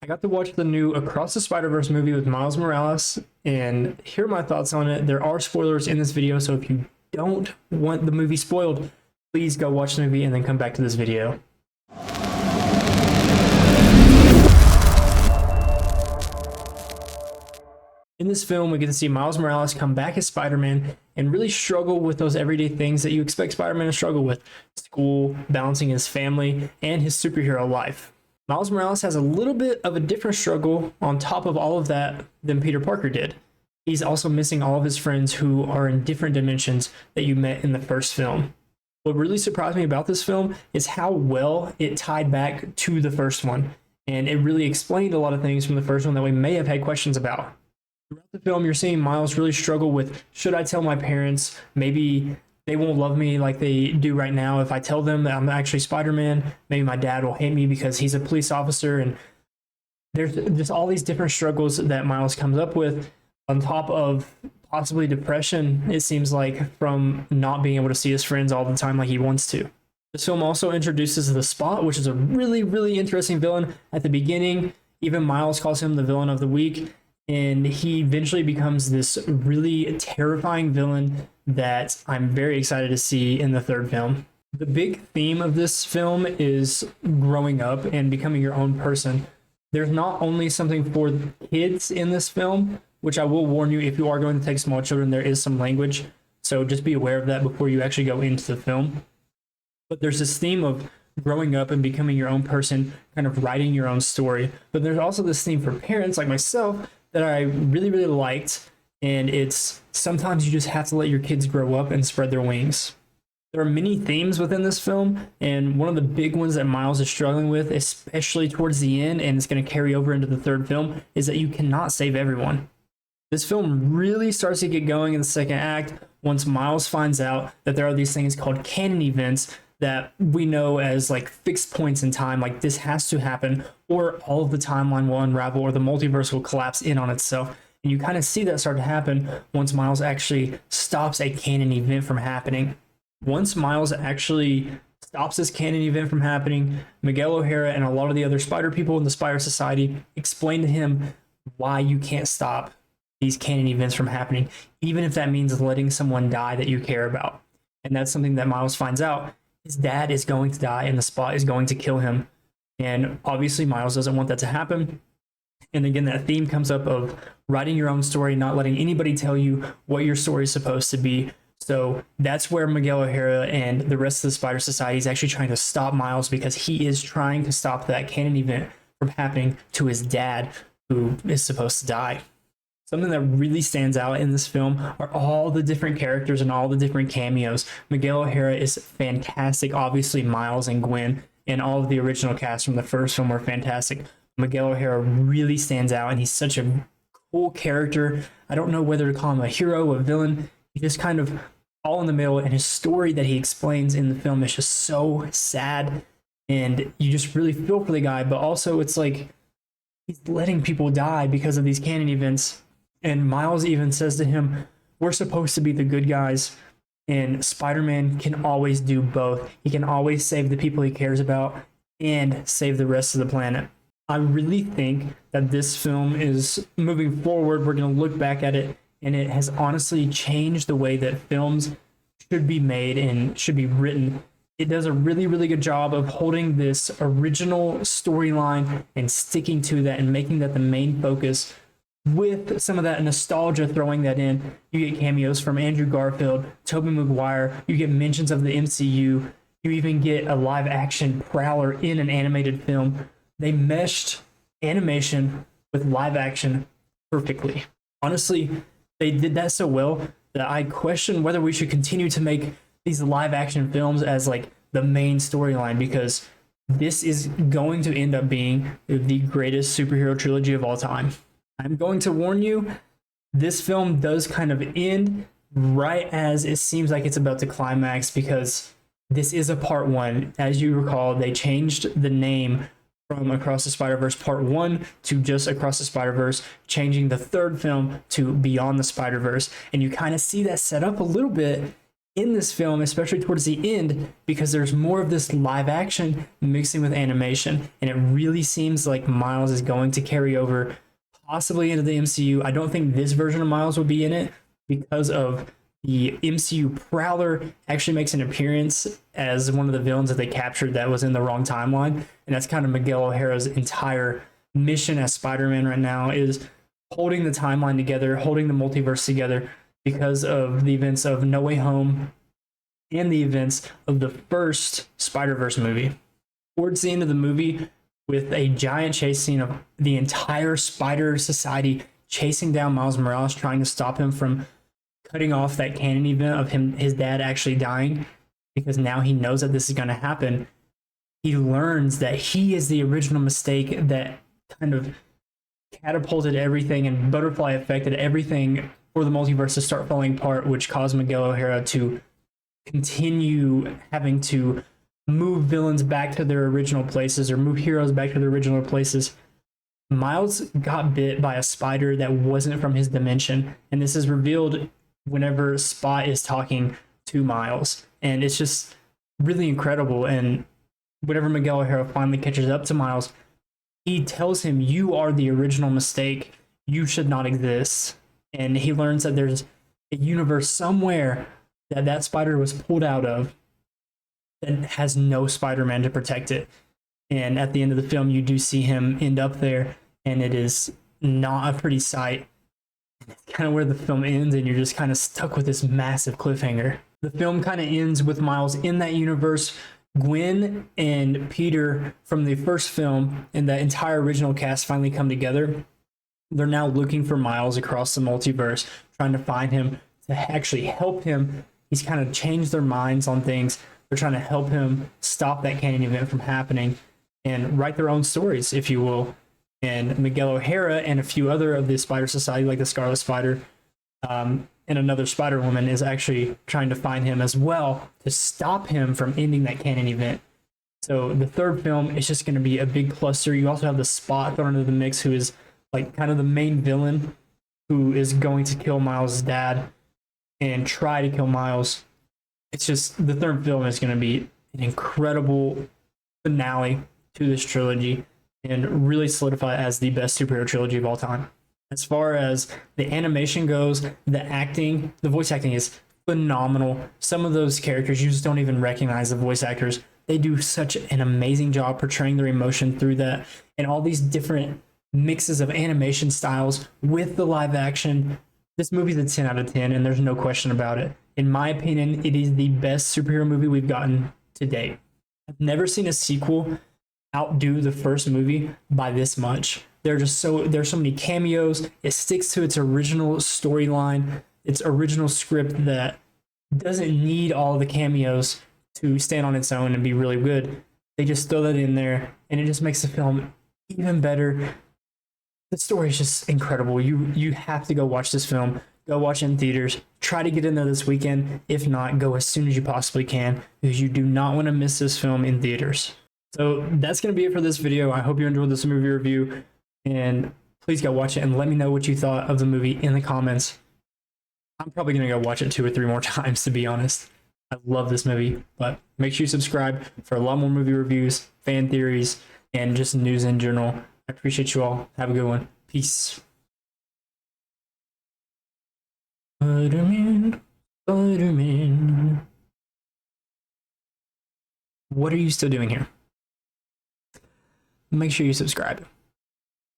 I got to watch the new Across the Spider-Verse movie with Miles Morales, and here are my thoughts on it. There are spoilers in this video, so if you don't want the movie spoiled, please go watch the movie and then come back to this video. In this film, we get to see Miles Morales come back as Spider-Man and really struggle with those everyday things that you expect Spider-Man to struggle with: school, balancing his family, and his superhero life. Miles Morales has a little bit of a different struggle on top of all of that than Peter Parker did. He's also missing all of his friends who are in different dimensions that you met in the first film. What really surprised me about this film is how well it tied back to the first one, and it really explained a lot of things from the first one that we may have had questions about. Throughout the film, you're seeing Miles really struggle with, should I tell my parents? Maybe they won't love me like they do right now if I tell them that I'm actually Spider-Man. Maybe my dad will hate me because he's a police officer. And there's just all these different struggles that Miles comes up with, on top of possibly depression, it seems like, from not being able to see his friends all the time like he wants to. This film also introduces the Spot, which is a really, really interesting villain. At the beginning, even Miles calls him the villain of the week, and he eventually becomes this really terrifying villain that I'm very excited to see in the third film. The big theme of this film is growing up and becoming your own person. There's not only something for kids in this film, which I will warn you, if you are going to take small children, there is some language, so just be aware of that before you actually go into the film. But there's this theme of growing up and becoming your own person, kind of writing your own story. But there's also this theme for parents like myself that I really, really liked, and it's sometimes you just have to let your kids grow up and spread their wings. There are many themes within this film, and one of the big ones that Miles is struggling with, especially towards the end, and it's going to carry over into the third film, is that you cannot save everyone. This film really starts to get going in the second act once Miles finds out that there are these things called canon events that we know as like fixed points in time, like this has to happen, or all of the timeline will unravel, or the multiverse will collapse in on itself. And you kind of see that start to happen once Miles actually stops a canon event from happening. Once Miles actually stops this canon event from happening, Miguel O'Hara and a lot of the other Spider people in the Spider Society explain to him why you can't stop these canon events from happening, even if that means letting someone die that you care about. And that's something that Miles finds out. His dad is going to die and the Spot is going to kill him. And obviously Miles doesn't want that to happen. And again, that theme comes up of writing your own story, not letting anybody tell you what your story is supposed to be. So that's where Miguel O'Hara and the rest of the Spider Society is actually trying to stop Miles, because he is trying to stop that canon event from happening to his dad, who is supposed to die. Something that really stands out in this film are all the different characters and all the different cameos. Miguel O'Hara is fantastic. Obviously, Miles and Gwen and all of the original cast from the first film were fantastic. Miguel O'Hara really stands out, and he's such a cool character. I don't know whether to call him a hero, a villain. He's just kind of all in the middle, and his story that he explains in the film is just so sad, and you just really feel for the guy, but also it's like he's letting people die because of these canon events. And Miles even says to him, we're supposed to be the good guys, and Spider-Man can always do both. He can always save the people he cares about and save the rest of the planet. I really think that this film is moving forward. We're going to look back at it, and it has honestly changed the way that films should be made and should be written. It does a really, really good job of holding this original storyline and sticking to that and making that the main focus, with some of that nostalgia throwing that in. You get cameos from Andrew Garfield, Tobey Maguire, you get mentions of the MCU, you even get a live action Prowler in an animated film. They meshed animation with live action perfectly. Honestly, they did that so well that I question whether we should continue to make these live action films as like the main storyline, because this is going to end up being the greatest superhero trilogy of all time. I'm going to warn you, this film does kind of end right as it seems like it's about to climax, because this is a part one. As you recall, they changed the name from Across the Spider-Verse Part 1 to just Across the Spider-Verse, changing the third film to Beyond the Spider-Verse. And you kind of see that set up a little bit in this film, especially towards the end, because there's more of this live action mixing with animation, and it really seems like Miles is going to carry over possibly into the MCU. I don't think this version of Miles will be in it because of the MCU Prowler actually makes an appearance as one of the villains that they captured that was in the wrong timeline, and that's kind of Miguel O'Hara's entire mission as Spider-Man right now, is holding the timeline together, holding the multiverse together, because of the events of No Way Home and the events of the first Spider-Verse movie. Towards the end of the movie, with a giant chase scene of the entire Spider Society chasing down Miles Morales, trying to stop him from cutting off that canon event of his dad actually dying, because now he knows that this is going to happen. He learns that he is the original mistake that kind of catapulted everything and butterfly affected everything for the multiverse to start falling apart, which caused Miguel O'Hara to continue having to move villains back to their original places or move heroes back to their original places. Miles got bit by a spider that wasn't from his dimension, and this is revealed whenever Spot is talking to Miles, and it's just really incredible. And whenever Miguel O'Hara finally catches up to Miles, he tells him, "You are the original mistake. You should not exist." And he learns that there's a universe somewhere that spider was pulled out of that has no Spider-Man to protect it. And at the end of the film, you do see him end up there, and it is not a pretty sight. It's kind of where the film ends, and you're just kind of stuck with this massive cliffhanger. The film kind of ends with Miles in that universe. Gwen and Peter from the first film and the entire original cast finally come together. They're now looking for Miles across the multiverse, trying to find him to actually help him. He's kind of changed their minds on things. They're trying to help him stop that canon event from happening and write their own stories, if you will. And Miguel O'Hara and a few other of the Spider Society, like the Scarlet Spider, and another Spider-Woman, is actually trying to find him as well to stop him from ending that canon event. So the third film is just going to be a big cluster. You also have the Spot thrown into the mix, who is like kind of the main villain, who is going to kill Miles' dad and try to kill Miles. It's just, the third film is going to be an incredible finale to this trilogy and really solidify it as the best superhero trilogy of all time. As far as the animation goes, the acting, the voice acting is phenomenal. Some of those characters, you just don't even recognize the voice actors. They do such an amazing job portraying their emotion through that, and all these different mixes of animation styles with the live action. This movie's a 10 out of 10, and there's no question about it. In my opinion, it is the best superhero movie we've gotten to date. I've never seen a sequel outdo the first movie by this much. There's so many cameos. It sticks to its original storyline, its original script that doesn't need all the cameos to stand on its own and be really good. They just throw that in there, and it just makes the film even better. The story is just incredible. You have to go watch this film. Go watch it in theaters. Try to get in there this weekend. If not, go as soon as you possibly can, because you do not want to miss this film in theaters. So that's going to be it for this video. I hope you enjoyed this movie review, and please go watch it and let me know what you thought of the movie in the comments. I'm probably going to go watch it 2 or 3 more times, to be honest. I love this movie, but make sure you subscribe for a lot more movie reviews, fan theories, and just news in general. I appreciate you all. Have a good one. Peace. Spider-Man, Spider-Man. What are you still doing here? Make sure you subscribe.